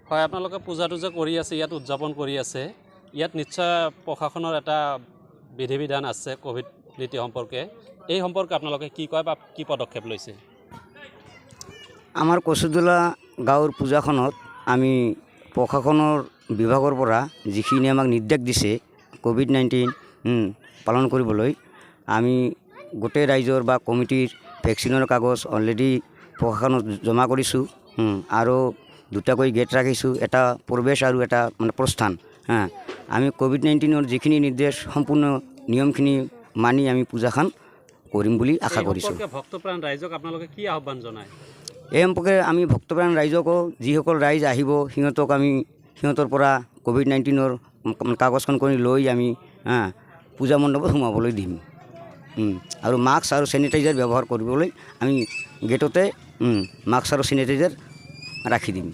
হয় আপোনালোকে পূজাটো যে কৰি আছে ইয়াত উদযাপন কৰি আছে ইয়াত নিশ্চয় প্ৰশাসনৰ এটা বিধি বিধান আছে কোভিড নীতি সম্পৰ্কে এই সম্পৰ্কে আপোনালোকে কি কয় বা কি পদক্ষেপ লৈছে আমাৰ কচুদুলা গাঁৱৰ পূজাখনত আমি প্ৰশাসনৰ বিভাগৰ পৰা যিখিনি আমাক নিৰ্দেশ দিছে কোভিড-19 পালন কৰিবলৈ আমি গোটেই ৰাইজৰ বা কমিটিৰ ভেকচিনৰ কাগজ অলৰেডি প্ৰশাসনত জমা কৰিছোঁ আৰু দুটাকৈ গেট ৰাখিছোঁ এটা প্ৰৱেশ আৰু এটা মানে প্ৰস্থান আমি কোভিড-19ৰ যিখিনি নিৰ্দেশ সম্পূৰ্ণ নিয়মখিনি মানি আমি পূজাখন কৰিম বুলি আশা কৰিছোঁ ভক্তপ্ৰাণ ৰাইজক আপোনালোকে কি আহ্বান জনায় এই সম্পৰ্কে আমি ভক্তপ্ৰাণ ৰাইজকো যিসকল ৰাইজ আহিব সিহঁতক আমি সিহঁতৰ পৰা কোভিড-19ৰ কাগজখন কৰি লৈ আমি পূজা মণ্ডপত সোমাবলৈ দিম আৰু মাস্ক আৰু চেনিটাইজাৰ ব্যৱহাৰ কৰিবলৈ আমি গেটতে মাস্ক আৰু চেনিটাইজাৰ ৰাখি দিম